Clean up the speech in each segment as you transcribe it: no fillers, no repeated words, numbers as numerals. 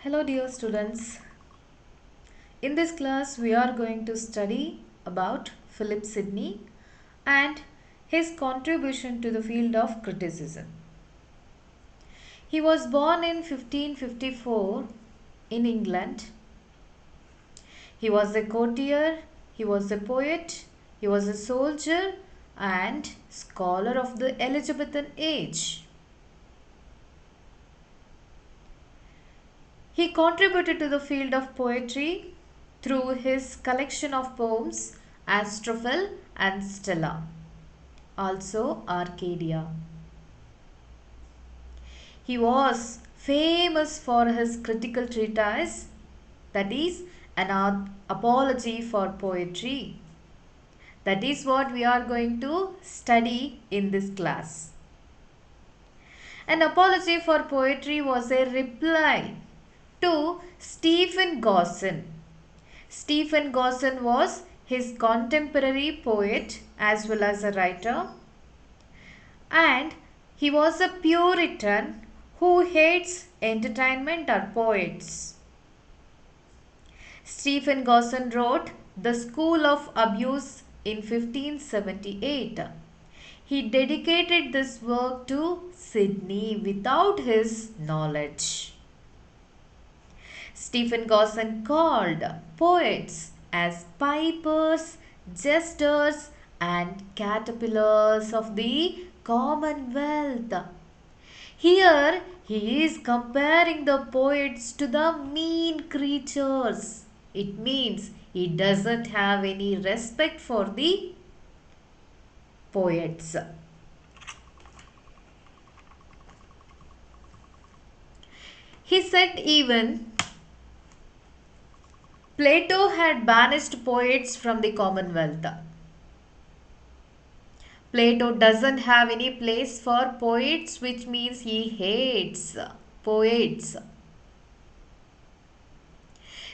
Hello dear students. In this class we are going to study about Philip Sidney and his contribution to the field of criticism. He was born in 1554 in England. He was a courtier, he was a poet, he was a soldier and scholar of the Elizabethan age. He contributed to the field of poetry through his collection of poems Astrophel and Stella, also Arcadia. He was famous for his critical treatise, that is, an apology for poetry. That is what we are going to study in this class. An apology for poetry was a reply to Stephen Gosson. Stephen Gosson was his contemporary poet as well as a writer, and he was a Puritan who hates entertainment or poets. Stephen Gosson wrote The School of Abuse in 1578. He dedicated this work to Sidney without his knowledge. Stephen Gosson called poets as pipers, jesters, and caterpillars of the Commonwealth. Here he is comparing the poets to the mean creatures. It means he doesn't have any respect for the poets. He said even Plato had banished poets from the Commonwealth. Plato doesn't have any place for poets, which means he hates poets.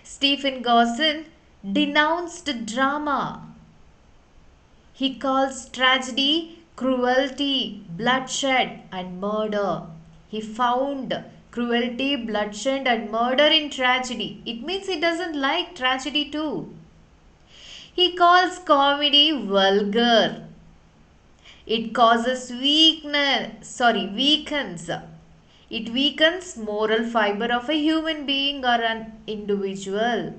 Stephen Gosson denounced drama. He calls tragedy cruelty, bloodshed, and murder. He found cruelty, bloodshed, and murder in tragedy. It means he doesn't like tragedy too. He calls comedy vulgar. It causes weakens. It weakens moral fiber of a human being or an individual.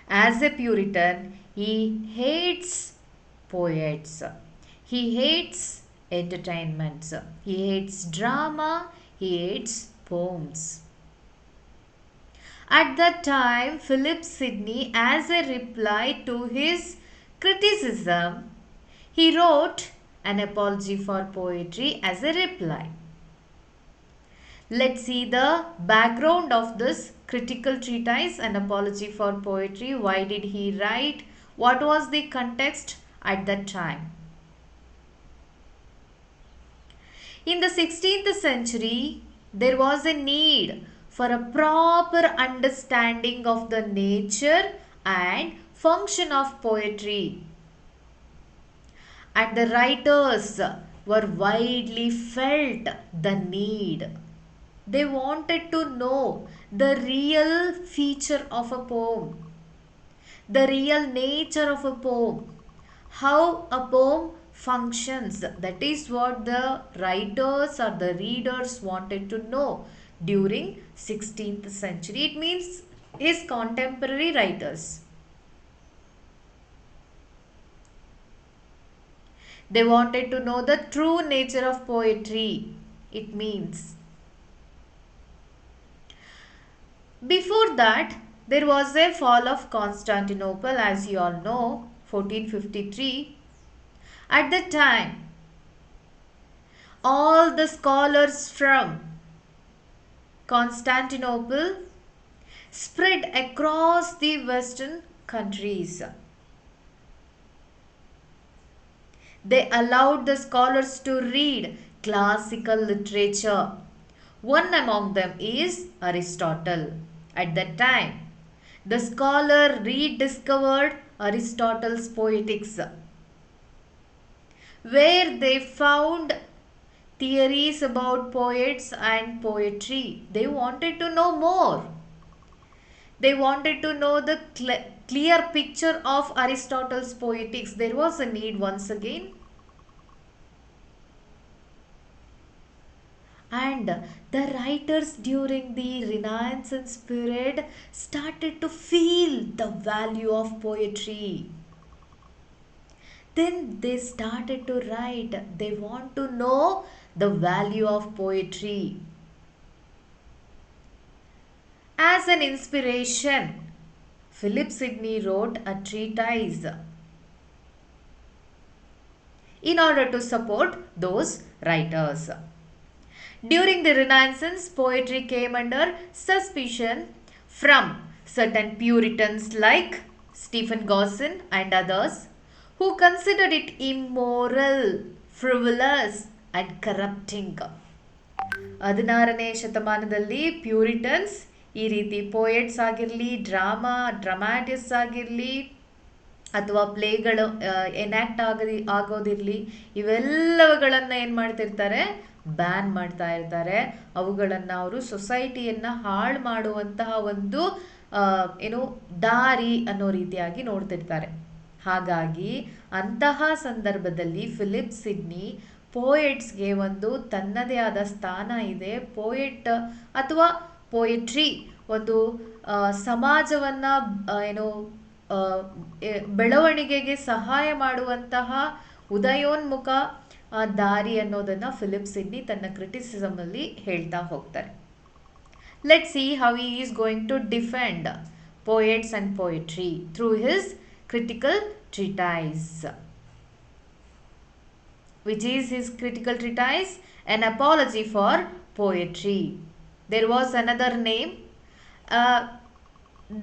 As a Puritan, he hates poets. He hates entertainments. He hates drama. He hates poems. At that time, Philip Sidney, as a reply to his criticism, he wrote an apology for poetry as a reply. Let's see the background of this critical treatise, An Apology for Poetry. Why did he write? What was the context at that time? In the 16th century, there was a need for a proper understanding of the nature and function of poetry. And the writers were widely felt the need. They wanted to know the real feature of a poem, the real nature of a poem, how a poem functions. That is what the writers or the readers wanted to know during 16th century. It means his contemporary writers. They wanted to know the true nature of poetry. It means before that, there was a fall of Constantinople, as you all know, 1453. At that time, all the scholars from Constantinople spread across the western countries. They allowed the scholars to read classical literature. One among them is Aristotle. At that time, the scholar rediscovered Aristotle's Poetics, where they found theories about poets and poetry. They wanted to know more. They wanted to know the clear picture of Aristotle's poetics. There was a need once again. And the writers during the Renaissance period started to feel the value of poetry. Then they started to write. They want to know the value of poetry. As an inspiration, Philip Sidney wrote a treatise in order to support those writers. During the Renaissance, poetry came under suspicion from certain Puritans like Stephen Gosson and others who considered it immoral, frivolous and corrupting. 16ನೇ ಶತಮಾನದಲ್ಲಿ ಪ್ಯೂರಿಟನ್ಸ್ ಈ ರೀತಿ poets ಆಗಿರಲಿ, dramatist ಆಗಿರಲಿ ಅಥವಾ ಪ್ಲೇಗಳು enact ಆಗೋದಿರಲಿ, ಇವೆಲ್ಲವುಗಳನ್ನು ಏನು ಮಾಡ್ತಿರ್ತಾರೆ, ban ಮಾಡ್ತಾ ಇರ್ತಾರೆ. ಅವುಗಳನ್ನು ಅವರು ಸೊಸೈಟಿಯನ್ನು ಹಾಳು ಮಾಡುವಂತಹ ಒಂದು ದಾರಿ ಅನ್ನೋ ರೀತಿಯಾಗಿ ನೋಡ್ತಿರ್ತಾರೆ. ಹಾಗಾಗಿ ಅಂತಹ ಸಂದರ್ಭದಲ್ಲಿ ಫಿಲಿಪ್ ಸಿಡ್ನಿ ಪೋಯೆಟ್ಸ್ಗೆ ಒಂದು ತನ್ನದೇ ಆದ ಸ್ಥಾನ ಇದೆ. ಪೋಯೆಟ್ ಅಥವಾ ಪೋಯೆಟ್ರಿ ಒಂದು ಸಮಾಜವನ್ನು ಬೆಳವಣಿಗೆಗೆ ಸಹಾಯ ಮಾಡುವಂತಹ ಉದಯೋನ್ಮುಖ ದಾರಿ ಅನ್ನೋದನ್ನು ಫಿಲಿಪ್ ಸಿಡ್ನಿ ತನ್ನ ಕ್ರಿಟಿಸಿಸಮಲ್ಲಿ ಹೇಳ್ತಾ ಹೋಗ್ತಾರೆ. Let's see how he is going to defend poets and poetry through his critical treatise. Which is his critical treatise? An apology for poetry. There was another name,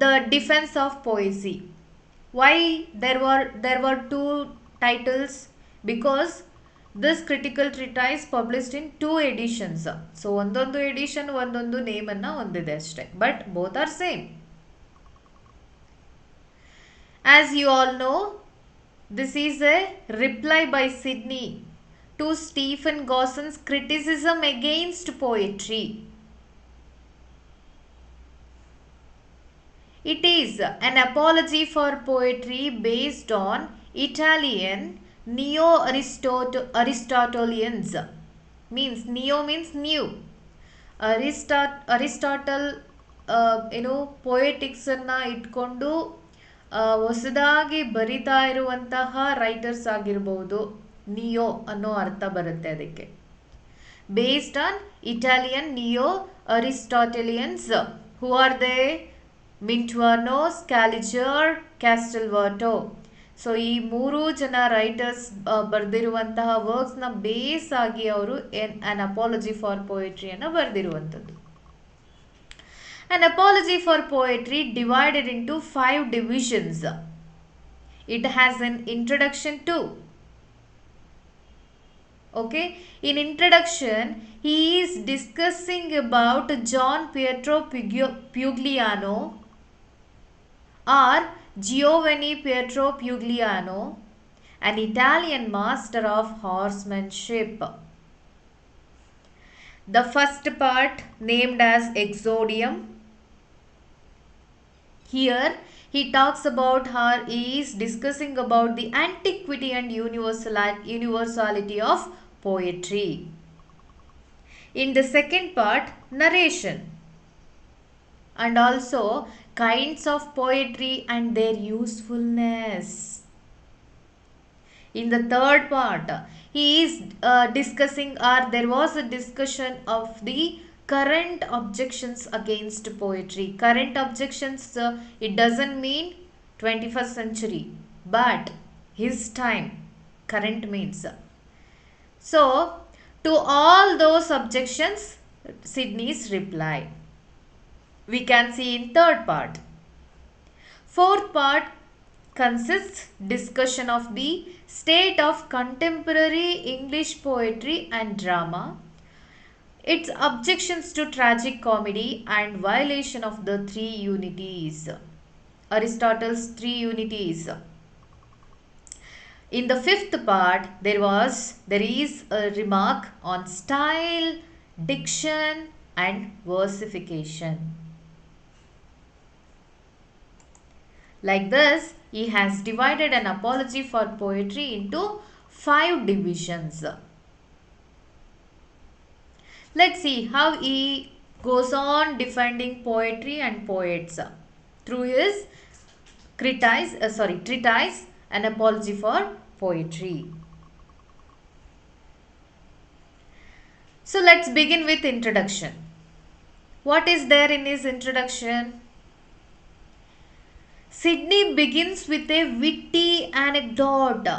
the defense of poesy. Why there were two titles? Because this critical treatise published in 2 editions. So ಒಂದೊಂದು edition ಒಂದೊಂದು ನೇಮನ್ನು ಹೊಂದಿದೆ ಅಷ್ಟೇ, but both are same. As you all know, this is a reply by Sidney to Stephen Gosson's criticism against poetry. It is an apology for poetry based on Italian neo-Aristotelians. Neo means new. Aristotle poetics ಅನ್ನು ಇಟ್ಕೊಂಡು ಹೊಸದಾಗಿ ಬರಿತಾ ಇರುವಂತಹ writers ಆಗಿರ್ಬೋದು. Neo ಅನ್ನೋ ಅರ್ಥ ಬರುತ್ತೆ ಅದಕ್ಕೆ. Based on Italian neo Aristotelians. Who are they? Minturno, Scaliger, Castelvetro. So ಈ 3 ಜನ ರೈಟರ್ಸ್ ಬರೆದಿರುವಂತಹ ವರ್ಕ್ಸ್ನ ಬೇಸ್ ಆಗಿ ಅವರು ಆನ್ ಅಪಾಲಜಿ ಫಾರ್ ಪೋಯೆಟ್ರಿಯನ್ನು ಬರೆದಿರುವಂಥದ್ದು. An apology for poetry divided into 5 divisions. It has an introduction too. Okay, in introduction he is discussing about Gian Pietro Pugliano or Giovanni Pietro Pugliano, an Italian master of horsemanship. The first part, named as Exordium, here he talks about how he is discussing about the antiquity and universality of poetry. In the second part, narration and also kinds of poetry and their usefulness. In the third part, he is discussing, or there was a discussion of the current objections against poetry. Current objections, it doesn't mean 21st century, but his time. Current means. So, to all those objections, Sidney's reply we can see in third part. Fourth part consists discussion of the state of contemporary English poetry and drama, its objections to tragic comedy and violation of the 3 unities, Aristotle's 3 unities. In the fifth part, there is a remark on style, diction, and versification. Like this, he has divided an apology for poetry into 5 divisions. Let's see how he goes on defending poetry and poets through his treatise, An Apology for Poetry. So let's begin with introduction. What is there in his introduction? Sidney begins with a witty anecdote.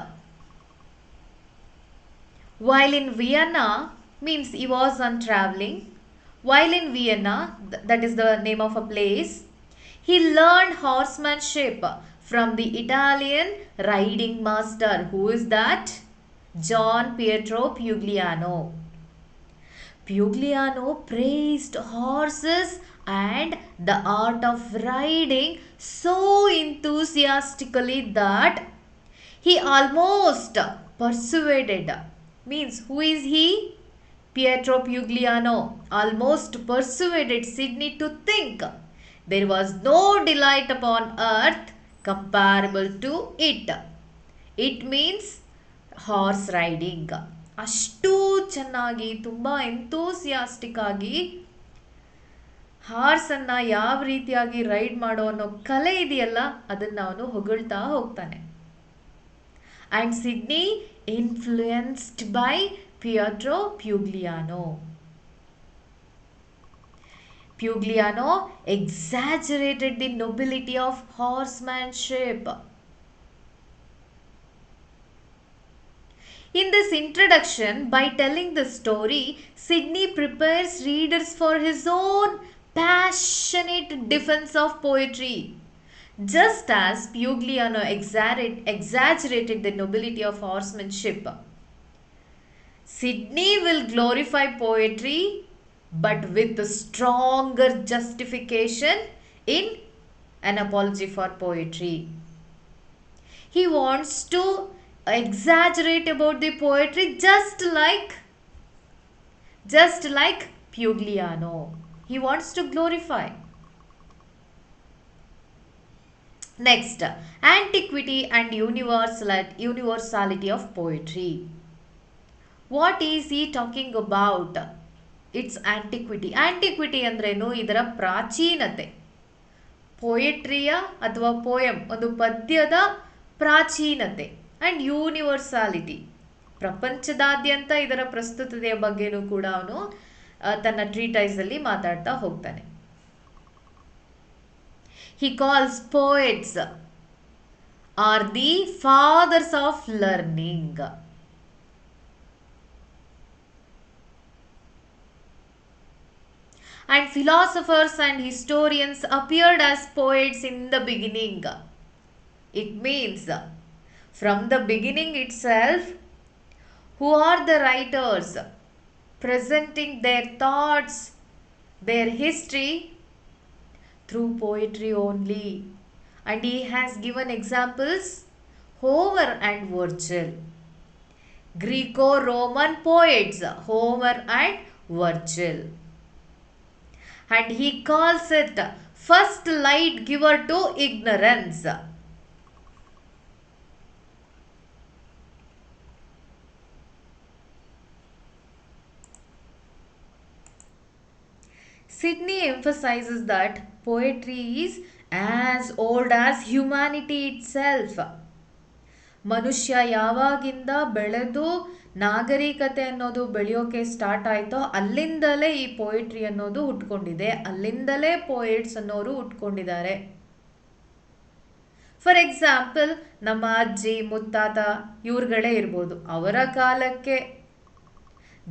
While in Vienna, means he was on traveling. While in Vienna, that is the name of a place, he learned horsemanship from the Italian riding master. Who is that? Gian Pietro Pugliano. Pugliano praised horses and the art of riding so enthusiastically that he almost persuaded, means who is he? Pietro Pugliano almost persuaded Sidney to think there was no delight upon earth comparable to it. It means horse riding. ಅಷ್ಟು ಚೆನ್ನಾಗಿ ತುಂಬ enthusiastic ಆಗಿ ಹಾರ್ಸನ್ನು ಯಾವ ರೀತಿಯಾಗಿ ride ಮಾಡೋ ಅನ್ನೋ ಕಲೆ ಇದೆಯಲ್ಲ ಅದನ್ನು ಅವನು ಹೊಗಳ್ತಾ ಹೋಗ್ತಾನೆ. And Sidney influenced by Pietro Pugliano. Pugliano exaggerated the nobility of horsemanship. In this introduction, by telling the story, Sidney prepares readers for his own passionate defense of poetry. Just as Pugliano exaggerated the nobility of horsemanship, Sidney will glorify poetry but with a stronger justification in An Apology for Poetry. He wants to exaggerate about the poetry just like Pugliano. He wants to glorify. Next, antiquity and universality of poetry. What is he talking about? It's antiquity. Antiquity ಅಂದ್ರೇನು? ಇದರ ಪ್ರಾಚೀನತೆ. ಪೊಯೆಟ್ರಿಯ ಅಥವಾ poem ಒಂದು ಪದ್ಯದ ಪ್ರಾಚೀನತೆ. And universality, ಪ್ರಪಂಚದಾದ್ಯಂತ ಇದರ ಪ್ರಸ್ತುತತೆಯ ಬಗ್ಗೆನೂ ಕೂಡ ಅವನು ತನ್ನ ಟ್ರೀಟೈಸಲ್ಲಿ ಮಾತಾಡ್ತಾ ಹೋಗ್ತಾನೆ. He calls poets are the fathers of learning. And philosophers and historians appeared as poets in the beginning. It means from the beginning itself, who are the writers presenting their thoughts, their history through poetry only. And he has given examples, Homer and Virgil. Greco-Roman poets, Homer and Virgil. And he calls it first light giver to ignorance. Sidney emphasizes that poetry is as old as humanity itself. ಮನುಷ್ಯ ಯಾವಾಗಿಂದ ಬೆಳೆದು ನಾಗರಿಕತೆ ಅನ್ನೋದು ಬೆಳೆಯೋಕೆ start ಆಯಿತೋ ಅಲ್ಲಿಂದಲೇ ಈ poetry ಅನ್ನೋದು ಹುಟ್ಕೊಂಡಿದೆ, ಅಲ್ಲಿಂದಲೇ ಪೋಯೆಟ್ಸ್ ಅನ್ನೋರು ಹುಟ್ಕೊಂಡಿದ್ದಾರೆ. ಫಾರ್ ಎಕ್ಸಾಂಪಲ್, ನಮ್ಮ ಅಜ್ಜಿ ಮುತ್ತಾತ ಇವ್ರುಗಳೇ ಇರ್ಬೋದು, ಅವರ ಕಾಲಕ್ಕೆ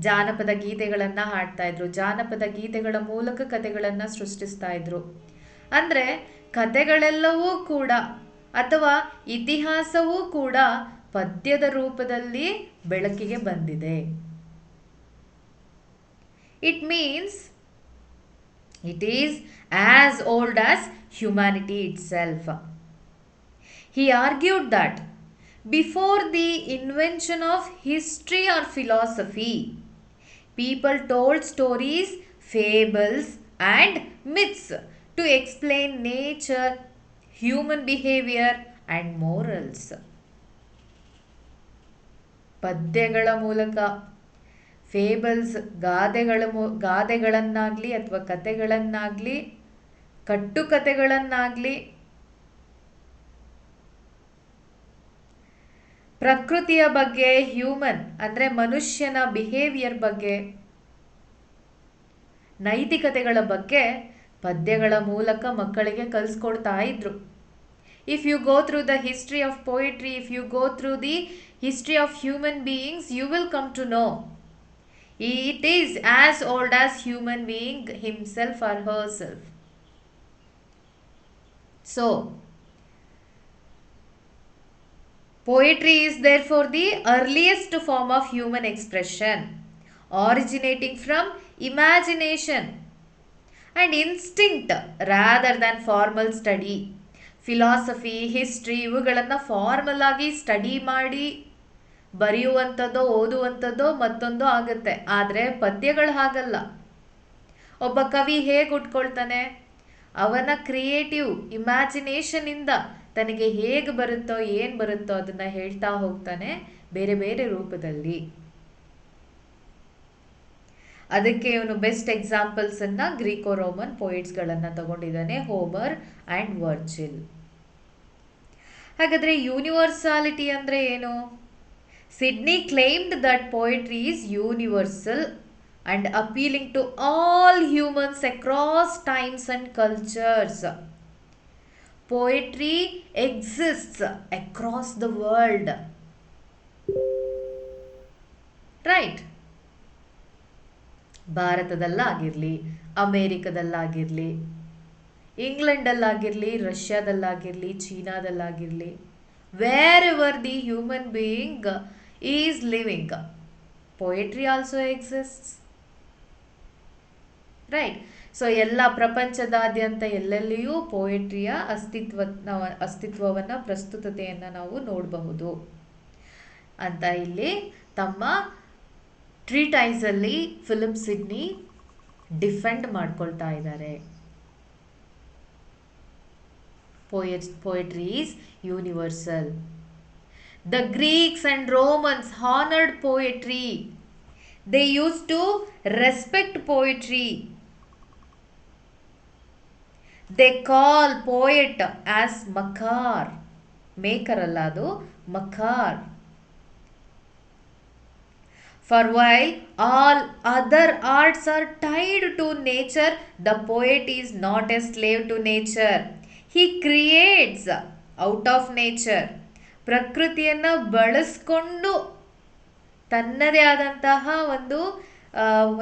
ಜಾನಪದ ಗೀತೆಗಳನ್ನು ಹಾಡ್ತಾ ಇದ್ರು, ಜಾನಪದ ಗೀತೆಗಳ ಮೂಲಕ ಕಥೆಗಳನ್ನು ಸೃಷ್ಟಿಸ್ತಾ ಇದ್ರು. ಅಂದರೆ ಕಥೆಗಳೆಲ್ಲವೂ ಕೂಡ ಅಥವಾ ಇತಿಹಾಸವೂ ಕೂಡ ಪದ್ಯದ ರೂಪದಲ್ಲಿ ಬೆಳಕಿಗೆ ಬಂದಿದೆ. It means it is as old as humanity it self. He argued that Before the invention of history or philosophy, people told stories, fables, and myths to explain nature, human behavior, and morals. ಪದ್ಯಗಳ ಮೂಲಕ, fables ಗಾದೆಗಳನ್ನಾಗಲಿ ಅಥವಾ ಕತೆಗಳನ್ನಾಗಲಿ, ಕಟ್ಟುಕತೆಗಳನ್ನಾಗಲಿ, ಪ್ರಕೃತಿಯ ಬಗ್ಗೆ, human ಅಂದರೆ ಮನುಷ್ಯನ behaviour ಬಗ್ಗೆ, ನೈತಿಕತೆಗಳ ಬಗ್ಗೆ ಪದ್ಯಗಳ ಮೂಲಕ ಮಕ್ಕಳಿಗೆ ಕಲಿಸ್ಕೊಡ್ತಾ ಇದ್ರು. If you go through the history of poetry, if you go through the history of human beings, you will come to know. It is as old as human being himself or herself. So, poetry is therefore the earliest form of human expression, originating from imagination and instinct rather than formal study. Philosophy, history ಇವುಗಳನ್ನು formal ಆಗಿ study ಮಾಡಿ ಬರೆಯುವಂಥದ್ದೋ ಓದುವಂಥದ್ದೋ ಮತ್ತೊಂದು ಆಗುತ್ತೆ. ಆದರೆ ಪದ್ಯಗಳು ಹಾಗಲ್ಲ. ಒಬ್ಬ ಕವಿ ಹೇಗೆ ಉಟ್ಕೊಳ್ತಾನೆ, ಅವನ ಕ್ರಿಯೇಟಿವ್ ಇಮ್ಯಾಜಿನೇಷನಿಂದ ತನಗೆ ಹೇಗೆ ಬರುತ್ತೋ ಏನು ಬರುತ್ತೋ ಅದನ್ನು ಹೇಳ್ತಾ ಹೋಗ್ತಾನೆ ಬೇರೆ ಬೇರೆ ರೂಪದಲ್ಲಿ. ಅದಕ್ಕೆ ಇವನು ಬೆಸ್ಟ್ ಎಕ್ಸಾಂಪಲ್ಸನ್ನು ಗ್ರೀಕೋ ರೋಮನ್ ಪೋಯಿಟ್ಸ್ಗಳನ್ನು ತಗೊಂಡಿದ್ದಾನೆ, ಹೋಮರ್ ಆ್ಯಂಡ್ ವರ್ಜಿಲ್. ಹಾಗಾದರೆ ಯೂನಿವರ್ಸಾಲಿಟಿ ಅಂದರೆ ಏನು? Sidney claimed that poetry is universal and appealing to all humans across times and cultures. Poetry exists across the world. Right? ಭಾರತದಲ್ಲಾಗಿರಲಿ, ಅಮೇರಿಕದಲ್ಲಾಗಿರಲಿ, ಇಂಗ್ಲೆಂಡಲ್ಲಾಗಿರಲಿ, ರಷ್ಯಾದಲ್ಲಾಗಿರಲಿ, ಚೀನಾದಲ್ಲಾಗಿರಲಿ, wherever the human being is living, poetry also exists. Right? So ಎಲ್ಲ ಪ್ರಪಂಚದಾದ್ಯಂತ ಎಲ್ಲೆಲ್ಲಿಯೂ ಪೋಯಟ್ರಿಯ ಅಸ್ತಿತ್ವವನ್ನು ಪ್ರಸ್ತುತತೆಯನ್ನು ನಾವು ನೋಡಬಹುದು ಅಂತ ಇಲ್ಲಿ ತಮ್ಮ ಟ್ರೀಟೈಸಲ್ಲಿ ಫಿಲಿಪ್ ಸಿಡ್ನಿ ಡಿಫೆಂಡ್ ಮಾಡ್ಕೊಳ್ತಾ ಇದ್ದಾರೆ. Poetry is universal. The Greeks and Romans honored poetry. They used to respect poetry. They call poet as makar. Maker alla adu, makar. For while all other arts are tied to nature, the poet is not a slave to nature. He creates out of nature. ಪ್ರಕೃತಿಯನ್ನು ಬಳಸ್ಕೊಂಡು ತನ್ನದೇ ಆದಂತಹ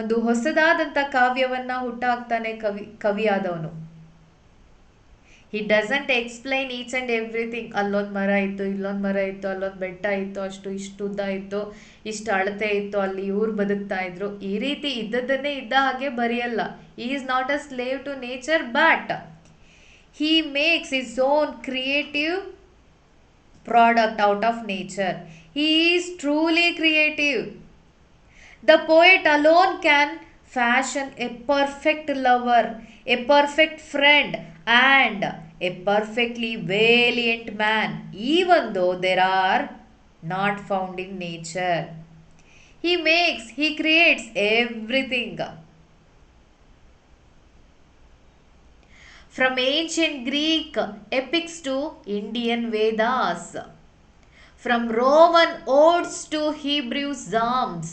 ಒಂದು ಹೊಸದಾದಂಥ ಕಾವ್ಯವನ್ನು ಹುಟ್ಟಾಕ್ತಾನೆ ಕವಿಯಾದವನು. He doesn't explain each and everything. ಅಲ್ಲೊಂದು ಮರ ಇತ್ತು, ಇಲ್ಲೊಂದು ಮರ ಇತ್ತು, ಅಲ್ಲೊಂದು ಬೆಟ್ಟ ಇತ್ತು, ಇಷ್ಟು ಉದ್ದ ಇತ್ತು, ಇಷ್ಟು ಅಳತೆ ಇತ್ತು, ಅಲ್ಲಿ ಇವ್ರು ಬದುಕ್ತಾ ಇದ್ರು, ಈ ರೀತಿ ಇದ್ದದ್ದನ್ನೇ ಇದ್ದ ಹಾಗೆ ಬರೆಯಲ್ಲ. He is not a slave to nature, but he makes his own creative product out of nature. He is truly creative. The poet alone can fashion a perfect lover, a perfect friend, and a perfectly valiant man, even though there are not found in nature. He creates everything. From ancient Greek epics to Indian Vedas, from Roman odes to Hebrew psalms.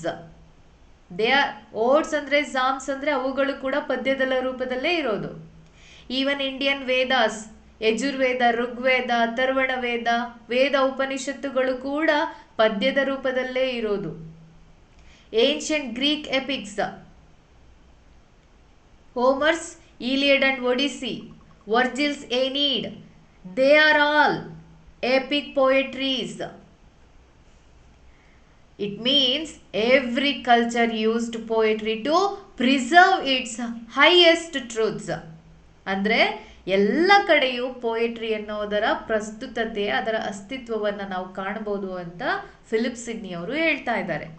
They are odes ಅಂದರೆ psalms ಅಂದರೆ ಅವುಗಳು ಕೂಡ ಪದ್ಯದ ರೂಪದಲ್ಲೇ ಇರೋದು. Even Indian Vedas, Yajurveda, Rigveda, Atharvana Veda, Veda ಉಪನಿಷತ್ತುಗಳು ಕೂಡ ಪದ್ಯದ ರೂಪದಲ್ಲೇ ಇರೋದು. Ancient Greek epics, Homer's Iliad and Odyssey, Virgil's Aeneid, they are all epic poetries. It means every culture used poetry to preserve its highest truths. ಅಂದರೆ ಎಲ್ಲ ಕಡೆಯೂ ಪೋಯಟ್ರಿ ಅನ್ನೋದರ ಪ್ರಸ್ತುತತೆ, ಅದರ ಅಸ್ತಿತ್ವವನ್ನು ನಾವು ಕಾಣಬಹುದು ಅಂತ ಫಿಲಿಪ್ ಸಿಡ್ನಿ ಅವರು ಹೇಳ್ತಾ ಇದ್ದಾರೆ.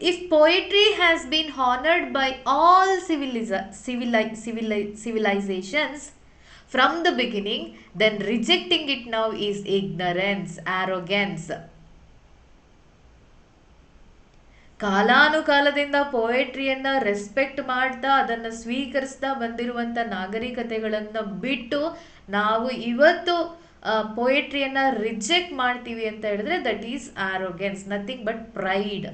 If poetry has been honored by all civilizations from the beginning, then rejecting it now is ignorance, arrogance. ಕಾಲಾನುಕಾಲದಿಂದ ಪೋಯಟ್ರಿಯನ್ನು ರೆಸ್ಪೆಕ್ಟ್ ಮಾಡ್ತಾ ಅದನ್ನು ಸ್ವೀಕರಿಸ್ತಾ ಬಂದಿರುವಂಥ ನಾಗರಿಕತೆಗಳನ್ನು ಬಿಟ್ಟು ನಾವು ಇವತ್ತು ಪೋಯಟ್ರಿಯನ್ನು ರಿಜೆಕ್ಟ್ ಮಾಡ್ತೀವಿ ಅಂತ ಹೇಳಿದ್ರೆ that is arrogance, nothing but pride.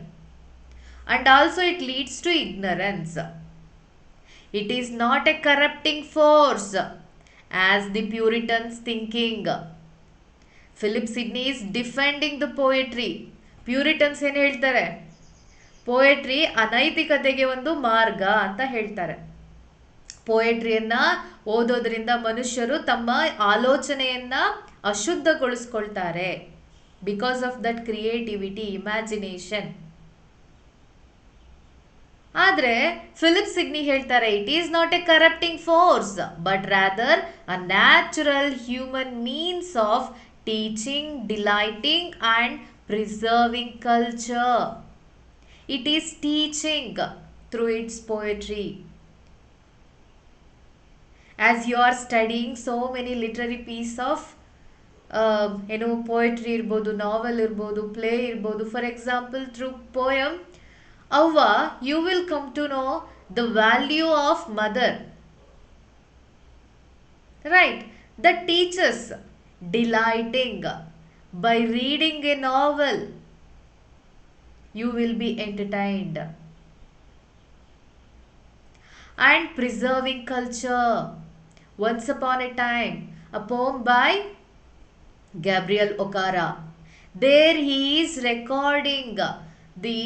And also it leads to ignorance. It is not a corrupting force as the Puritans thinking. Philip Sidney is defending the poetry. Puritans ಏನು ಹೇಳ್ತಾರೆ? ಪೋಯಟ್ರಿ ಅನೈತಿಕತೆಗೆ ಒಂದು ಮಾರ್ಗ ಅಂತ ಹೇಳ್ತಾರೆ. ಪೋಯಟ್ರಿಯನ್ನು ಓದೋದ್ರಿಂದ ಮನುಷ್ಯರು ತಮ್ಮ ಆಲೋಚನೆಯನ್ನು ಅಶುದ್ಧಗೊಳಿಸ್ಕೊಳ್ತಾರೆ. Because of that creativity, imagination. ಆದರೆ ಫಿಲಿಪ್ ಸಿಡ್ನಿ ಹೇಳ್ತಾರೆ it is not a corrupting force but rather a natural human means of teaching, delighting and preserving culture. It is teaching through its poetry. As you are studying so many literary piece of ಏನು poetry ಇರ್ಬೋದು, novel ಇರ್ಬೋದು, play ಇರ್ಬೋದು. For example through poem Avva, you will come to know the value of mother. Right? That teaches delighting. By reading a novel, you will be entertained. And preserving culture. Once upon a time, a poem by Gabriel Okara. There he is recording the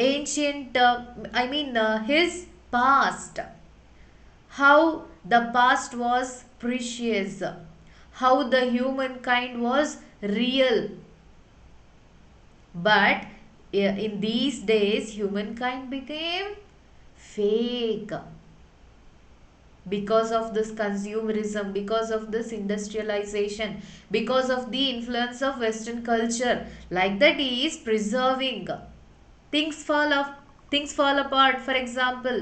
ancient, his past, how the past was precious, how the humankind was real. But in these days, humankind became fake because of this consumerism, because of this industrialization, because of the influence of Western culture. Like that, he is preserving. Things fall apart. For example,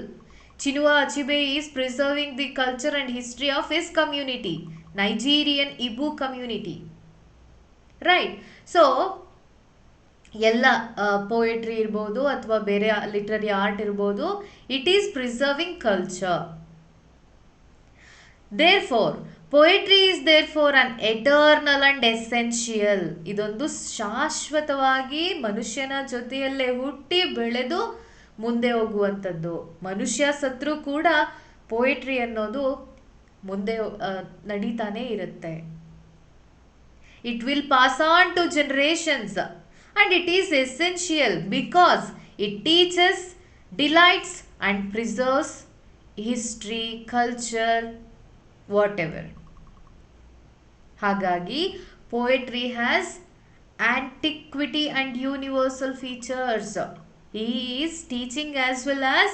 Chinua Achebe is preserving the culture and history of his community, Nigerian Igbo community. Right? So, ಎಲ್ಲ poetry ಇರ್ಬೋದು ಅಥವಾ ಬೇರೆ literary art ಇರ್ಬೋದು, it is preserving culture. Therefore, poetry is therefore an eternal and essential. ಇದೊಂದು ಶಾಶ್ವತವಾಗಿ ಮನುಷ್ಯನ ಜೊತೆಯಲ್ಲೇ ಹುಟ್ಟಿ ಬೆಳೆದು ಮುಂದೆ ಹೋಗುವಂಥದ್ದು. ಮನುಷ್ಯ ಸತ್ರು ಕೂಡ ಪೋಯಟ್ರಿ ಅನ್ನೋದು ಮುಂದೆ ನಡೀತಾನೆ ಇರುತ್ತೆ. It will pass on to generations and it is essential because it teaches, delights and preserves history, culture, whatever. ಹಾಗಾಗಿ poetry has antiquity and universal features. He is teaching as well as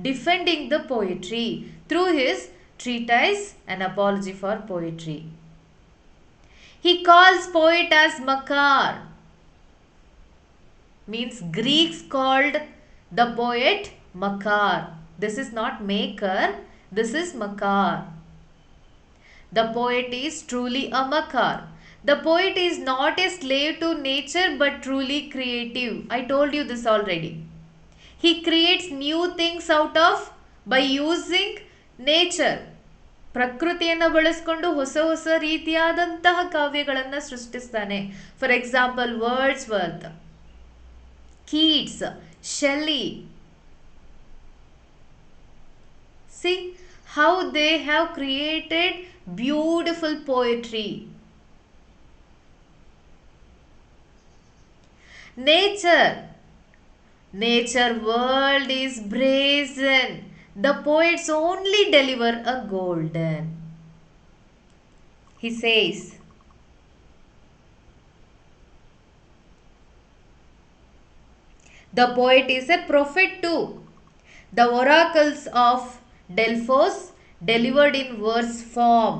defending the poetry through his treatise An Apology for Poetry. He calls poet as makar. Means Greeks called the poet makar. This is not maker, this is makar. The poet is truly a makar. The poet is not a slave to nature but truly creative. I told you this already. He creates new things out of by using nature. ಪ್ರಕೃತಿಯನ್ನು ಬಳಸಿಕೊಂಡು ಹೊಸ ಹೊಸ ರೀತಿಯಾದಂತಹ ಕಾವ್ಯಗಳನ್ನು ಸೃಷ್ಟಿಸ್ತಾನೆ. For example Wordsworth, Keats, Shelley. See how they have created beautiful poetry. Nature world is brazen. The poets only deliver a golden. He says, the poet is a prophet too. The oracles of Delphos delivered in verse form.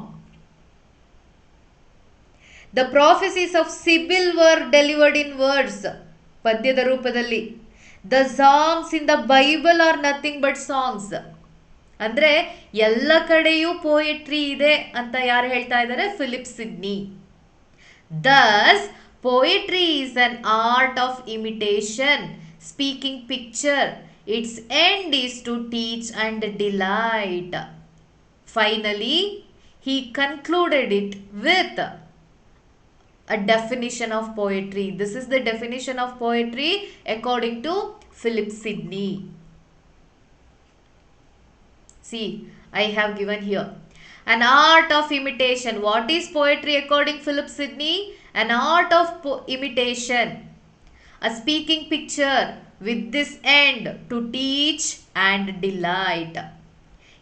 The prophecies of Sibyl were delivered in verse, ಪದ್ಯದ ರೂಪದಲ್ಲಿ. The songs in the Bible are nothing but songs. ಅಂದರೆ ಎಲ್ಲ ಕಡೆಯೂ poetry ಇದೆ ಅಂತ ಯಾರು ಹೇಳ್ತಾ ಇದ್ದಾರೆ? Philip Sidney. Thus, poetry is an art of imitation, speaking picture. Its end is to teach and delight. Finally, he concluded it with a definition of poetry. This is the definition of poetry according to Philip Sidney. See, I have given here. An art of imitation. What is poetry according to Philip Sidney? An art of imitation. A speaking picture with this end to teach and delight.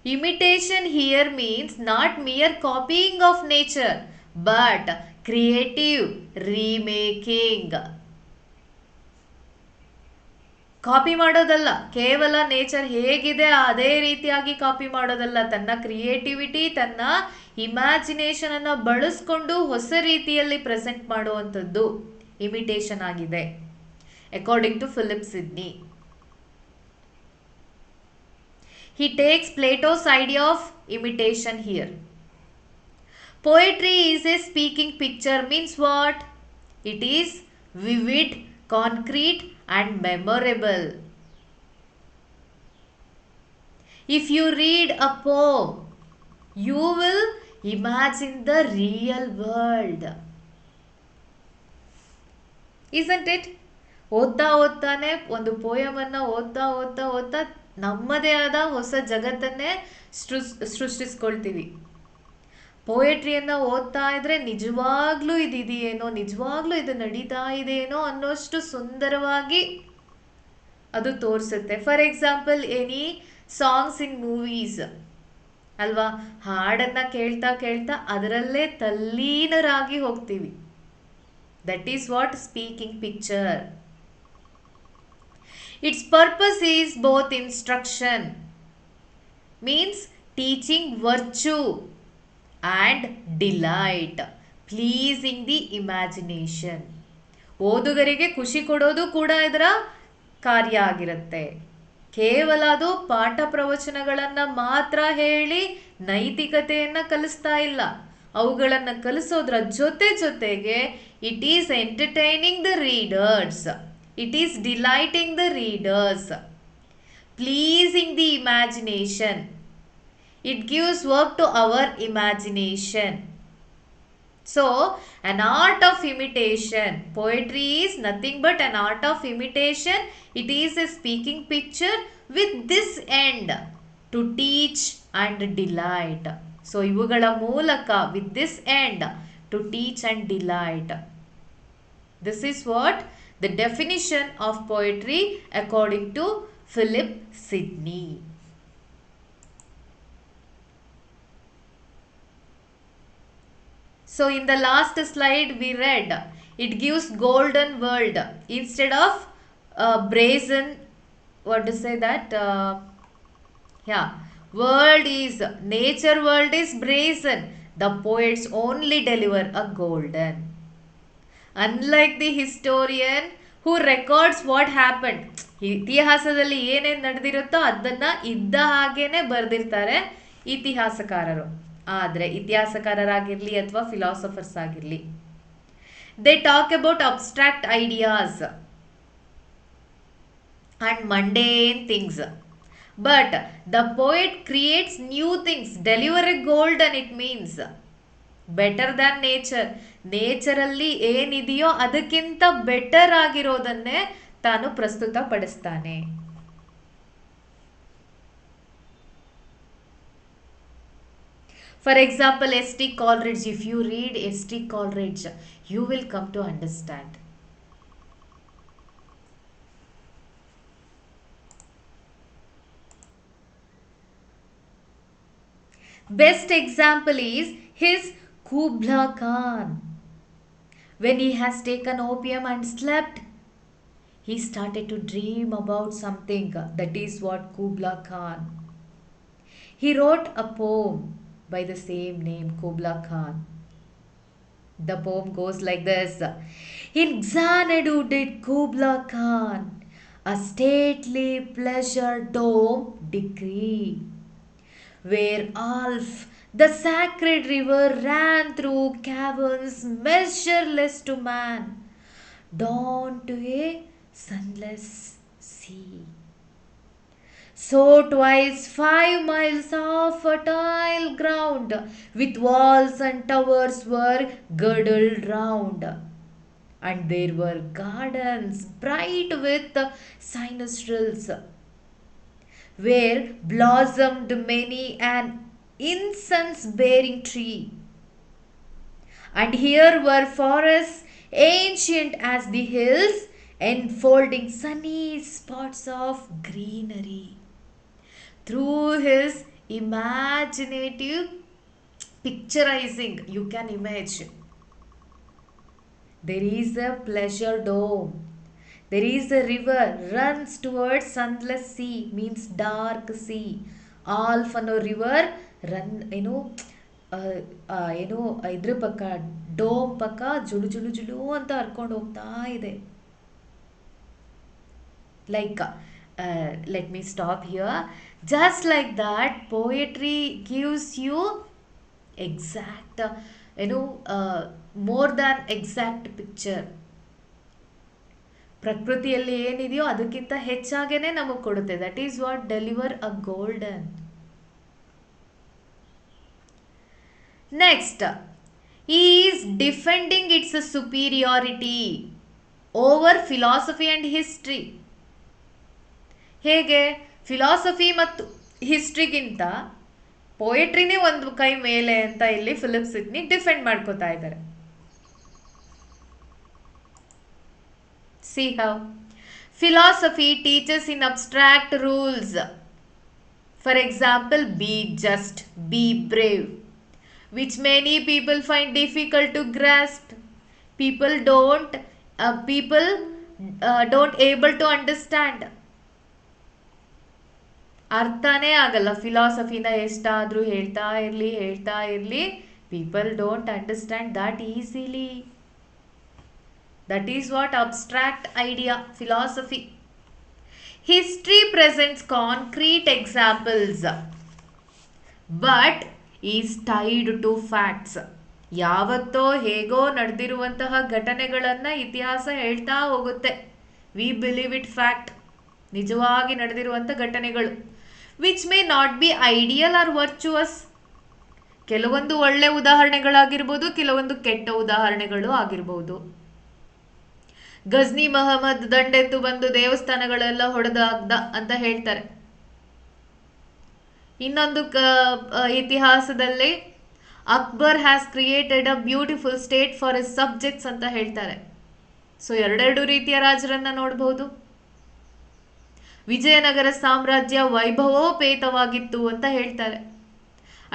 Imitation here means not mere copying of nature, but creative remaking. Copy ಮಾಡೋದಲ್ಲ, ಕೇವಲ nature ಹೇಗಿದೆ ಅದೇ ರೀತಿಯಾಗಿ copy ಮಾಡೋದಲ್ಲ, ತನ್ನ creativity, ತನ್ನ imagination ಅನ್ನು ಬಳಸ್ಕೊಂಡು ಹೊಸ ರೀತಿಯಲ್ಲಿ ಪ್ರೆಸೆಂಟ್ ಮಾಡುವಂಥದ್ದು ಇಮಿಟೇಷನ್ ಆಗಿದೆ according to Philip Sidney. He takes Plato's idea of imitation here. Poetry is a speaking picture means what? It is vivid, concrete and memorable. If you read a poem, you will imagine the real world. Isn't it? ಓದ್ತಾನೆ ಒಂದು ಪೋಯಮನ್ನು ಓದ್ತಾ ನಮ್ಮದೇ ಆದ ಹೊಸ ಜಗತ್ತನ್ನೇ ಸೃಷ್ಟಿಸ್ಕೊಳ್ತೀವಿ. ಪೋಯಟ್ರಿಯನ್ನು ಓದ್ತಾ ಇದ್ರೆ ನಿಜವಾಗ್ಲೂ ಇದೆಯೇನೋ, ನಿಜವಾಗ್ಲೂ ಇದು ನಡೀತಾ ಇದೆಯೇನೋ ಅನ್ನೋಷ್ಟು ಸುಂದರವಾಗಿ ಅದು ತೋರಿಸುತ್ತೆ. For example, any songs in movies ಅಲ್ವಾ, ಹಾಡನ್ನು ಕೇಳ್ತಾ ಅದರಲ್ಲೇ ತಲ್ಲೀನರಾಗಿ ಹೋಗ್ತೀವಿ. That is what speaking picture. Its purpose is both instruction, means teaching virtue, and delight, pleasing the imagination. ಓದುಗರಿಗೆ ಖುಷಿ ಕೊಡೋದು ಕೂಡ ಇದರ ಕಾರ್ಯ ಆಗಿರುತ್ತೆ. ಕೇವಲ ಅದು ಪಾಠ ಪ್ರವಚನಗಳನ್ನು ಮಾತ್ರ ಹೇಳಿ ನೈತಿಕತೆಯನ್ನು ಕಲಿಸ್ತಾ ಇಲ್ಲ. ಅವುಗಳನ್ನು ಕಲಿಸೋದ್ರ ಜೊತೆಗೆ it is entertaining the readers. It is delighting the readers, pleasing the imagination. It gives work to our imagination. So, an art of imitation. Poetry is nothing but an art of imitation. It is a speaking picture with this end to teach and delight. So, ivugala moolaka with this end to teach and delight. This is what the definition of poetry according to Philip Sidney. So in the last slide we read, it gives golden world instead of brazen, what to say that, world is, nature world is brazen. The poets only deliver a golden. Unlike the historian who records what happened, ಇತಿಹಾಸದಲ್ಲಿ ಏನೇನು ನಡೆದಿರುತ್ತೋ ಅದನ್ನು ಇದ್ದ ಹಾಗೇನೆ ಬರೆದಿರ್ತಾರೆ ಇತಿಹಾಸಕಾರರು. ಆದರೆ ಇತಿಹಾಸಕಾರರಾಗಿರಲಿ ಅಥವಾ philosophers ಆಗಿರಲಿ, they talk about abstract ideas and mundane things. But the poet creates new things, deliver a golden, it means better than nature. ನೇಚರಲ್ಲಿ ಏನಿದೆಯೋ ಅದಕ್ಕಿಂತ ಬೆಟರ್ ಆಗಿರೋದನ್ನೇ ತಾನು ಪ್ರಸ್ತುತಪಡಿಸ್ತಾನೆ. For example, S.T. Coleridge. If you read S.T. Coleridge, you will come to understand. Best example is his Kubla Khan. When he has taken opium and slept, he started to dream about something. That is what Kubla Khan. He wrote a poem by the same name, Kubla Khan. The poem goes like this. In Xanadu did Kubla Khan a stately pleasure dome decree, where Alf, the sacred river, ran through caverns measureless to man, down to a sunless sea. So twice 5 miles of fertile ground with walls and towers were girdled round. And there were gardens bright with cynostrils, where blossomed many an incense bearing tree. And here were forests ancient as the hills, enfolding sunny spots of greenery. Through his imaginative picturizing, you can imagine. There is a pleasure dome. There is a river runs towards sunless sea, means dark sea. Alf ಅನ್ನೋ river run ಇದ್ರ ಪಕ್ಕ dome ಪಕ್ಕ ಜುಳು ಜುಳು ಜುಳು ಅಂತ ಹರ್ಕೊಂಡು ಹೋಗ್ತಾ ಇದೆ. Like, let me stop here. Just like that, poetry gives you exact, more than exact picture. ಪ್ರಕೃತಿಯಲ್ಲಿ ಏನಿದೆಯೋ ಅದಕ್ಕಿಂತ ಹೆಚ್ಚಾಗೇನೆ ನಮಗೆ ಕೊಡುತ್ತೆ. That is what deliver a golden. Next, is defending it's superiority over philosophy and history. ಹೇಗೆ philosophy ಮತ್ತು ಹಿಸ್ಟ್ರಿಗಿಂತ ಪೋಯಟ್ರಿನೇ ಒಂದು ಕೈ ಮೇಲೆ ಅಂತ ಇಲ್ಲಿ ಫಿಲಿಪ್ ಸಿಡ್ನಿ ಡಿಫೆಂಡ್ ಮಾಡ್ಕೋತಾ ಇದ್ದಾರೆ. See how philosophy teaches in abstract rules. For example, be just, be brave, which many people find difficult to grasp. People don't able to understand. ಅರ್ಥನೇ ಆಗಲ್ಲ. ಫಿಲಾಸಫಿನ ಎಷ್ಟಾದರೂ ಹೇಳ್ತಾ ಇರಲಿ, people don't understand that easily. That is what abstract idea, philosophy. History presents concrete examples, but is tied to facts. ಯಾವತ್ತೋ ಹೇಗೋ ನಡೆದಿರುವಂತಹ ಘಟನೆಗಳನ್ನು ಇತಿಹಾಸ ಹೇಳ್ತಾ ಹೋಗುತ್ತೆ. ವಿ ಬಿಲೀವ್ ಇಟ್ ಫ್ಯಾಕ್ಟ್, ನಿಜವಾಗಿ ನಡೆದಿರುವಂಥ ಘಟನೆಗಳು. Which may not be ideal or virtuous. ಕೆಲವೊಂದು ಒಳ್ಳೆ ಉದಾಹರಣೆಗಳಾಗಿರ್ಬೋದು, ಕೆಲವೊಂದು ಕೆಟ್ಟ ಉದಾಹರಣೆಗಳು ಆಗಿರ್ಬೋದು. ಗಜ್ನಿ ಮಹಮ್ಮದ್ ದಂಡೆತ್ತು ಬಂದು ದೇವಸ್ಥಾನಗಳೆಲ್ಲ ಹೊಡೆದಾಗ್ದ ಅಂತ ಹೇಳ್ತಾರೆ. ಇನ್ನೊಂದು ಇತಿಹಾಸದಲ್ಲಿ Akbar has created a beautiful state for his subjects ಅಂತ ಹೇಳ್ತಾರೆ. ಸೊ ಎರಡೆರಡು ರೀತಿಯ ರಾಜರನ್ನ ನೋಡಬಹುದು. ವಿಜಯನಗರ ಸಾಮ್ರಾಜ್ಯ ವೈಭವೋಪೇತವಾಗಿತ್ತು ಅಂತ ಹೇಳ್ತಾರೆ.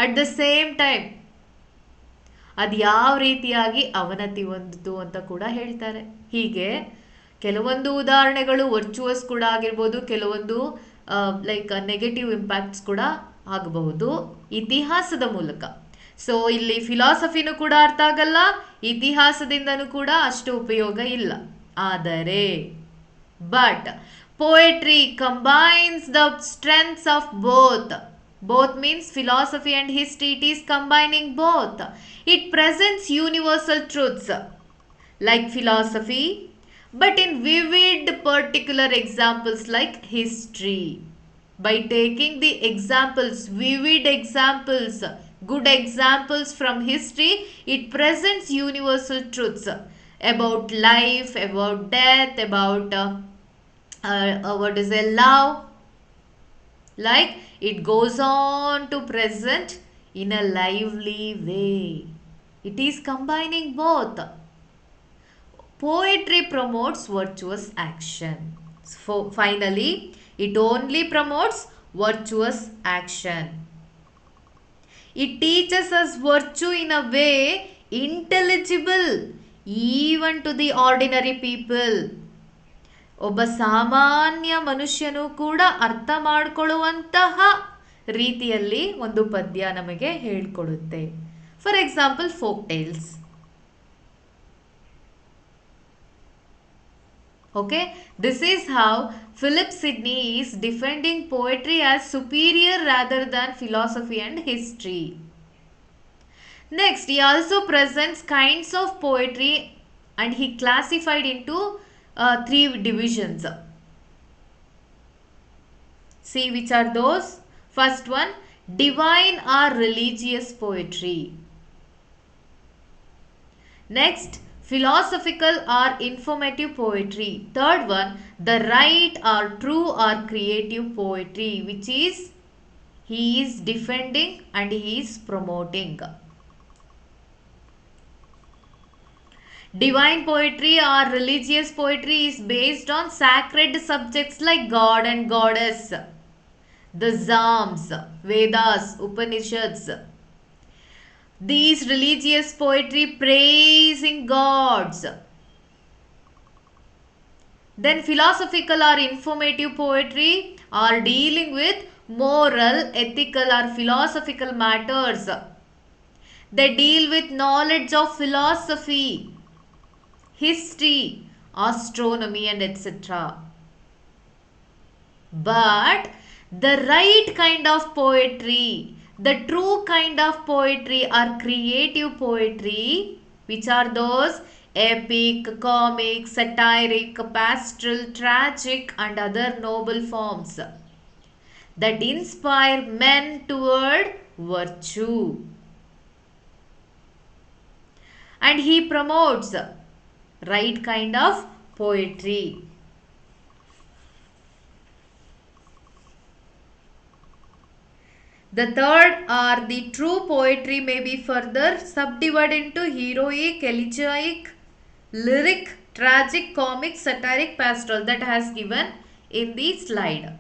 ಅಟ್ ದ ಸೇಮ್ ಟೈಮ್ ಅದು ಯಾವ ರೀತಿಯಾಗಿ ಅವನತಿ ಹೊಂದಿತು ಅಂತ ಕೂಡ ಹೇಳ್ತಾರೆ. ಹೀಗೆ ಕೆಲವೊಂದು ಉದಾಹರಣೆಗಳು ವರ್ಚುವಸ್ ಕೂಡ ಆಗಿರ್ಬೋದು, ಕೆಲವೊಂದು ನೆಗೆಟಿವ್ ಇಂಪ್ಯಾಕ್ಟ್ಸ್ ಕೂಡ ಆಗಬಹುದು ಇತಿಹಾಸದ ಮೂಲಕ. ಸೊ ಇಲ್ಲಿ ಫಿಲಾಸಫಿನೂ ಕೂಡ ಅರ್ಥ ಆಗಲ್ಲ, ಇತಿಹಾಸದಿಂದನೂ ಕೂಡ ಅಷ್ಟು ಉಪಯೋಗ ಇಲ್ಲ. ಆದರೆ but poetry combines the strengths of both. Both means philosophy and history. It is combining both. It presents universal truths like philosophy, but in vivid particular examples like history. By taking the examples, vivid examples, good examples from history, it presents universal truths about life, about death, about love. Like it goes on to present in a lively way. It is combining both. Poetry promotes virtuous action. So finally, it only promotes virtuous action. It teaches us virtue in a way intelligible even to the ordinary people. ಒಬ್ಬ ಸಾಮಾನ್ಯ ಮನುಷ್ಯನು ಕೂಡ ಅರ್ಥ ಮಾಡಿಕೊಳ್ಳುವಂತಹ ರೀತಿಯಲ್ಲಿ ಒಂದು ಪದ್ಯ ನಮಗೆ ಹೇಳ್ಕೊಡುತ್ತೆ. For example folk tales. Okay, this is how Philip Sidney is defending poetry as superior rather than philosophy and history. Next, he also presents kinds of poetry and he classified into 3 divisions. See which are those? First one, divine or religious poetry. Next, philosophical or informative poetry. Third one, the right or true or creative poetry, which is he is defending and he is promoting. Divine poetry or religious poetry is based on sacred subjects like God and Goddess, the Psalms, Vedas, Upanishads. These religious poetry praising gods. Then philosophical or informative poetry are dealing with moral, ethical or philosophical matters. They deal with knowledge of philosophy, history, astronomy and etc. But the right kind of poetry, the true kind of poetry or creative poetry, which are those epic, comic, satiric, pastoral, tragic and other noble forms that inspire men toward virtue. And he promotes right kind of poetry. The third or the true poetry may be further subdivided into heroic, elegiac, lyric, tragic, comic, satiric, pastoral, that has given in the slide.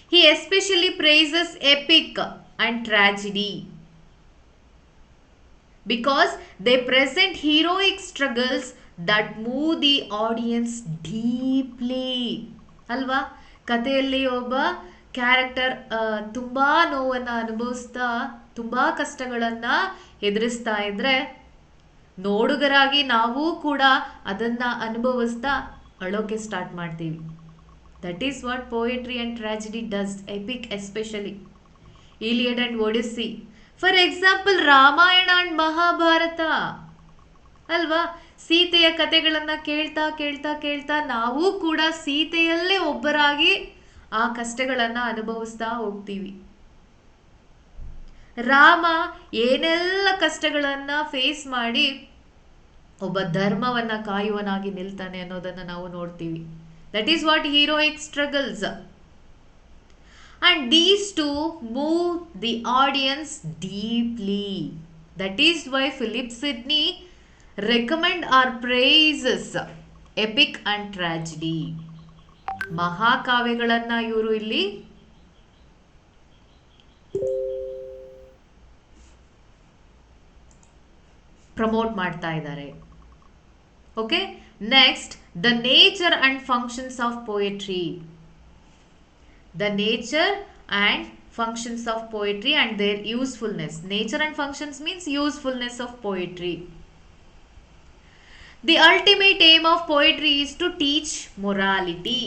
He especially praises epic and tragedy because they present heroic struggles that move the audience deeply. ಅಲ್ವಾ? ಕಥೆಯಲ್ಲಿ ಒಬ್ಬ character ತುಂಬ ನೋವನ್ನು ಅನುಭವಿಸ್ತಾ ತುಂಬ ಕಷ್ಟಗಳನ್ನು ಎದುರಿಸ್ತಾ ಇದ್ದರೆ ನೋಡುಗರಾಗಿ ನಾವು ಕೂಡ ಅದನ್ನು ಅನುಭವಿಸ್ತಾ ಅಳೋಕೆ ಸ್ಟಾರ್ಟ್ ಮಾಡ್ತೀವಿ. That is what poetry and tragedy does, epic especially, Iliad and Odyssey. For example Ramayana and Mahabharata ಅಲ್ವಾ? ಸೀತೆಯ ಕಥೆಗಳನ್ನು ಕೇಳ್ತಾ ಕೇಳ್ತಾ ಕೇಳ್ತಾ ನಾವು ಕೂಡ ಸೀತೆಯಲ್ಲೇ ಒಬ್ಬರಾಗಿ ಆ ಕಷ್ಟಗಳನ್ನು ಅನುಭವಿಸ್ತಾ ಹೋಗ್ತೀವಿ. ರಾಮ ಏನೆಲ್ಲ ಕಷ್ಟಗಳನ್ನು ಫೇಸ್ ಮಾಡಿ ಒಬ್ಬ ಧರ್ಮವನ್ನು ಕಾಯುವನಾಗಿ ನಿಲ್ತಾನೆ ಅನ್ನೋದನ್ನು ನಾವು ನೋಡ್ತೀವಿ. That is what heroic struggles. And these two move the audience deeply. That is why Philip Sidney recommend or praises epic and tragedy. ಮಹಾಕಾವ್ಯಗಳನ್ನು ಇವರು ಇಲ್ಲಿ ಪ್ರಮೋಟ್ ಮಾಡ್ತಾ ಇದ್ದಾರೆ. Okay, next the nature and functions of poetry. The nature and functions of poetry and their usefulness. Nature and functions means usefulness of poetry. The ultimate aim of poetry is to teach morality.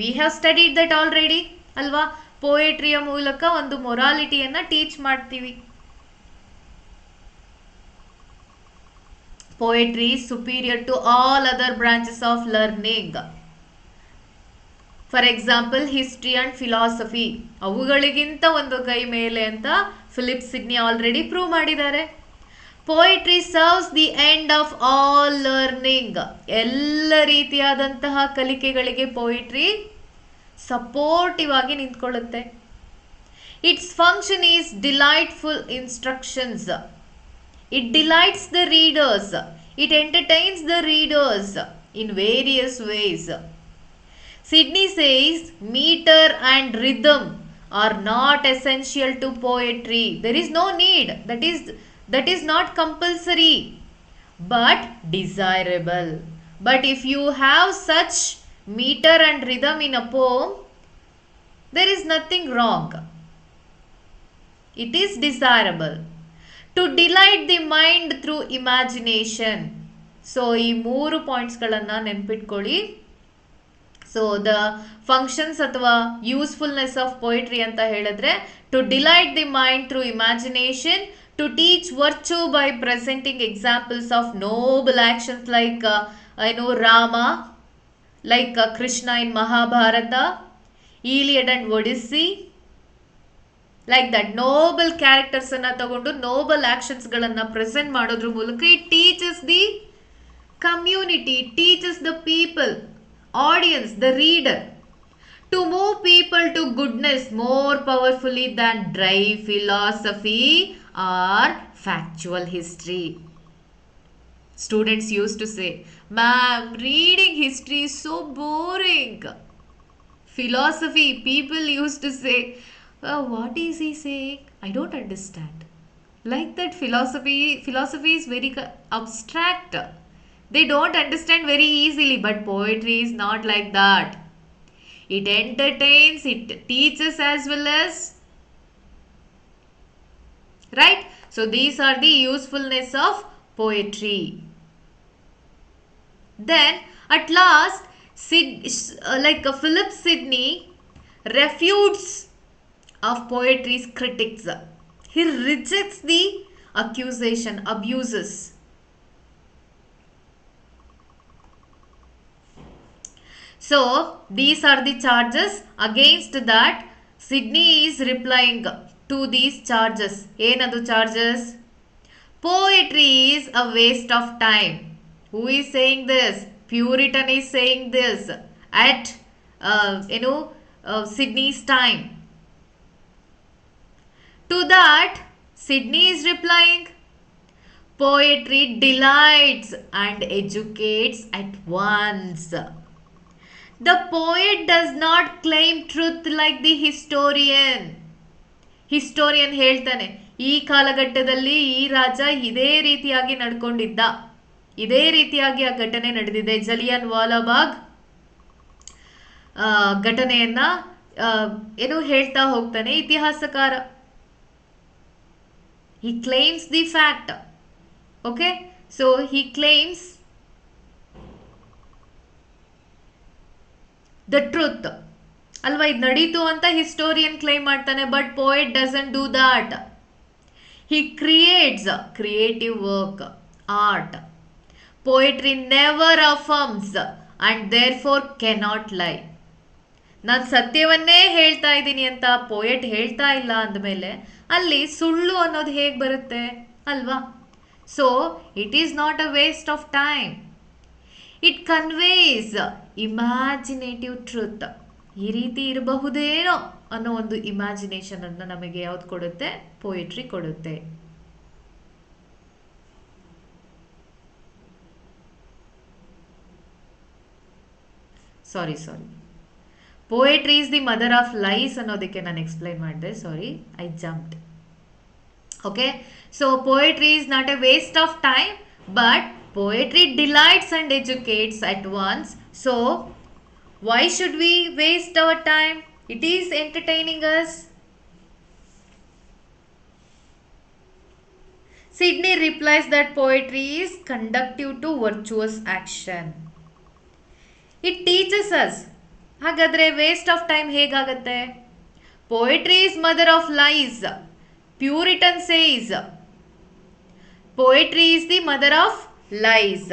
We have studied that already, alva? Poetry ಮೂಲಕ ಒಂದು ಮೊರಾಲಿಟಿಯನ್ನು teach ಮಾಡ್ತೀವಿ. Poetry is superior to all other branches of learning. For example history and philosophy ಅವುಗಳಿಗಿಂತ ಒಂದು ಕೈ ಮೇಲೆ ಅಂತ Philip Sidney already prove ಮಾಡಿದ್ದಾರೆ. Poetry serves the end of all learning. ಎಲ್ಲ ರೀತಿಯಾದಂತಹ ಕಲಿಕೆಗಳಿಗೆ ಪೋಯಿಟ್ರಿ ಸಪೋರ್ಟಿವ್ ಆಗಿ ನಿಂತ್ಕೊಳ್ಳುತ್ತೆ. Its function is delightful instructions. It delights the readers. It entertains the readers in various ways. Sidney says meter and rhythm are not essential to poetry. There is no need. That is not compulsory, but desirable. But if you have such meter and rhythm in a poem, there is nothing wrong. It is desirable. To delight the mind through imagination. So ಈ 3 ಪಾಯಿಂಟ್ಸ್ಗಳನ್ನು ನೆನ್ಪಿಟ್ಕೊಳ್ಳಿ. So the functions ಅಥವಾ usefulness of poetry ಅಂತ ಹೇಳಿದ್ರೆ, to delight the mind through imagination, to teach virtue by presenting examples of noble actions like Rama, like Krishna in Mahabharata, Iliad and Odyssey, like that noble characters ಅನ್ನ ತಗೊಂಡು noble actions ಗಳನ್ನ present ಮಾಡೋದ್ರ ಮೂಲಕ it teaches the community, it teaches the people, audience, the reader, to move people to goodness more powerfully than dry philosophy or factual history. Students used to say, "Ma'am, reading history is so boring." Philosophy, people used to say, what is he saying? I don't understand. Like that, philosophy is very abstract. They don't understand very easily, but poetry is not like that. It entertains, it teaches as well as, right? So these are the usefulness of poetry. Then at last, Philip Sidney refutes of poetry's critics. He rejects the accusation, abuses. So these are the charges. Against that, Sidney is replying to these charges. Enadu charges? Poetry is a waste of time. Who is saying this? Puritan is saying this at Sidney's time. To that, Sidney is replying, poetry delights and educates at once. The poet does not claim truth like the historian. Historian ಹೇಳ್ತಾನೆ, ಈ ಕಾಲಘಟ್ಟದಲ್ಲಿ ಈ ರಾಜ ಇದೇ ರೀತಿಯಾಗಿ ನಡ್ಕೊಂಡಿದ್ದ, ಇದೇ ರೀತಿಯಾಗಿ ಆ ಘಟನೆ ನಡೆದಿದೆ. ಜಲಿಯನ್ ವಾಲಾಬಾಗ್ ಘಟನೆಯನ್ನ ಹೇಳ್ತಾ ಹೋಗ್ತಾನೆ ಇತಿಹಾಸಕಾರ. He claims the fact. Okay? So he claims the truth. ಅಲ್ವಾ, ಇದು ನಡೀತು ಅಂತ ಹಿಸ್ಟೋರಿಯನ್ ಕ್ಲೈಮ್ ಮಾಡ್ತಾನೆ, but poet doesn't do that. He creates creative work, art. Poetry never affirms and therefore cannot lie. ನಾನು ಸತ್ಯವನ್ನೇ ಹೇಳ್ತಾ ಇದ್ದೀನಿ ಅಂತ ಪೋಯೆಟ್ ಹೇಳ್ತಾ ಇಲ್ಲ ಅಂದಮೇಲೆ ಅಲ್ಲಿ ಸುಳ್ಳು ಅನ್ನೋದು ಹೇಗೆ ಬರುತ್ತೆ ಅಲ್ವಾ? So it is not a waste of time. It conveys imaginative truth. ಈ ರೀತಿ ಇರಬಹುದೇನೋ ಅನ್ನೋ ಒಂದು ಇಮ್ಯಾಜಿನೇಷನ್ ಅನ್ನು ನಮಗೆ ಯಾವ್ದು ಕೊಡುತ್ತೆ? ಪೋಯೆಟ್ರಿ ಕೊಡುತ್ತೆ. Sorry poetry is the mother of lies ಅನ್ನೋದಕ್ಕೆ ನಾನು ಎಕ್ಸ್ಪ್ಲೈನ್ ಮಾಡಿದೆ. Sorry, I jumped. Okay, so poetry is not a waste of time, but poetry delights and educates at once. So why should we waste our time? It is entertaining us. Sidney replies that poetry is conducive to virtuous action. It teaches us. ಹಾಗಾದ್ರೆ waste of time ಹೇಗಾಗತ್ತೆ? Poetry is mother of lies. Puritan says poetry is the mother of lies.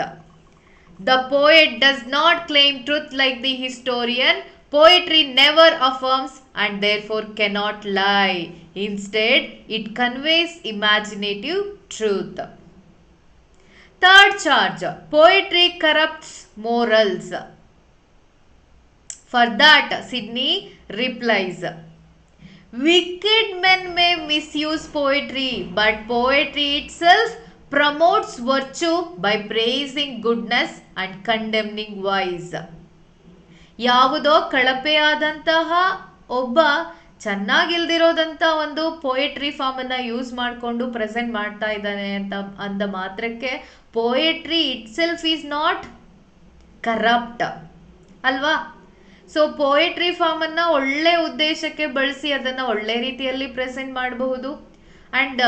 The poet does not claim truth like the historian. Poetry never affirms and therefore cannot lie. Instead, it conveys imaginative truth. Third charge, poetry corrupts morals. For that, Sidney replies, wicked men may misuse poetry, but poetry itself promotes virtue by praising goodness and condemning vice. ಯಾವುದೋ ಕಳಪೆಯಾದಂತಹ ಒಬ್ಬ ಚೆನ್ನಾಗಿಲ್ದಿರೋದಂಥ ಒಂದು poetry ಫಾರ್ಮನ್ನು use ಮಾಡಿಕೊಂಡು present ಮಾಡ್ತಾ ಇದ್ದಾನೆ ಅಂತ ಅಂದ ಮಾತ್ರಕ್ಕೆ poetry itself is not corrupt. ಅಲ್ವಾ? ಸೊ ಪೋಯಟ್ರಿ ಫಾರ್ಮನ್ನು ಒಳ್ಳೆ ಉದ್ದೇಶಕ್ಕೆ ಬಳಸಿ ಅದನ್ನು ಒಳ್ಳೆ ರೀತಿಯಲ್ಲಿ ಪ್ರೆಸೆಂಟ್ ಮಾಡಬಹುದು. And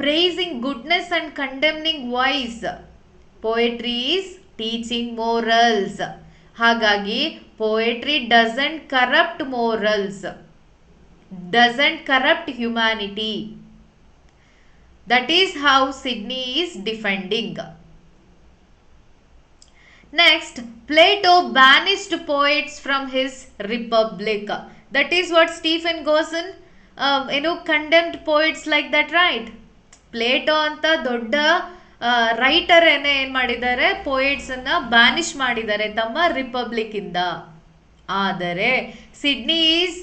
praising goodness and condemning vice. Poetry is teaching morals. ಹಾಗಾಗಿ poetry doesn't corrupt morals, doesn't corrupt humanity. That is how Sidney is defending. Next, Plato banished poets from his republic. That is what Stephen Gosson condemned poets like that, right? Plato ಅಂತ ದೊಡ್ಡ writer ಏನೇ ಏನು ಮಾಡಿದ್ದಾರೆ, ಪೋಯಟ್ಸನ್ನು ಬ್ಯಾನಿಷ್ ಮಾಡಿದ್ದಾರೆ ತಮ್ಮ republic ಇಂದ. ಆದರೆ Sidney is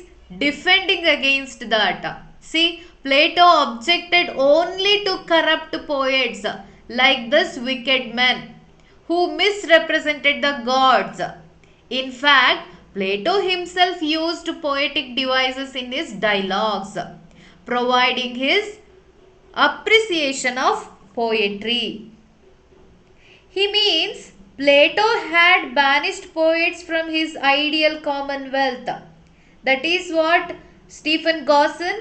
defending against that. See, Plato objected only to corrupt poets like this wicked men who misrepresented the gods. In fact, Plato himself used poetic devices in his dialogues, providing his appreciation of poetry. He means Plato had banished poets from his ideal commonwealth. That is what Stephen Gosson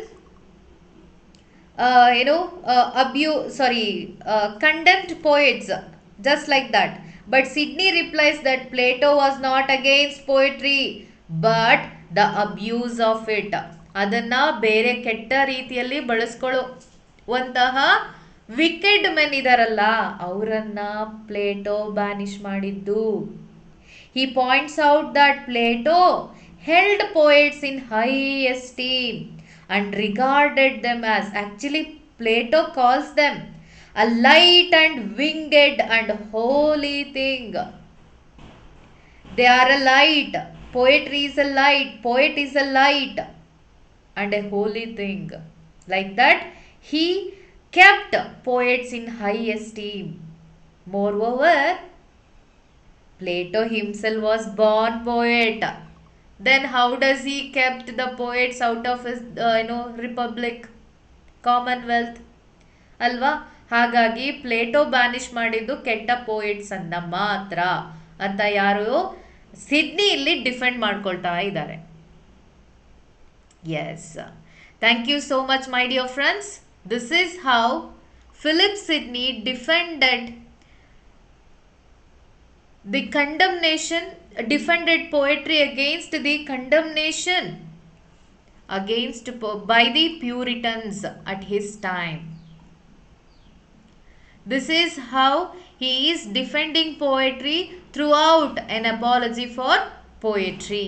condemned poets just like that. But Sidney replies that Plato was not against poetry but the abuse of it. ಅದನ್ನು ಬೇರೆ ಕೆಟ್ಟ ರೀತಿಯಲ್ಲಿ ಬಳಸ್ಕೊಳ್ಳುವಂತಹ wicked men ಇದಾರಲ್ಲ, ಅವರನ್ನ Plato ಬ್ಯಾನಿಷ್ ಮಾಡಿದ್ದು. He points out that Plato held poets in high esteem and regarded them as, actually Plato calls them a light and winged and holy thing. They are a light. Poetry is a light. Poet is a light and a holy thing. Like that, he kept poets in high esteem. Moreover, Plato himself was born poet. Then how does he kept the poets out of his republic, commonwealth? ಅಲ್ವಾ? ಹಾಗಾಗಿ Plato ಬ್ಯಾನಿಷ್ ಮಾಡಿದ್ದು ಕೆಟ್ಟ poets ಅನ್ನ ಮಾತ್ರ ಅಂತ ಯಾರು Sydney ಇಲ್ಲಿ defend ಮಾಡ್ಕೊಳ್ತಾ ಇದ್ದಾರೆ. Yes, thank you so much my dear friends. This is how Philip Sidney defended the condemnation, defended poetry against the condemnation by the Puritans at his time. This is how he is defending poetry throughout an apology for poetry.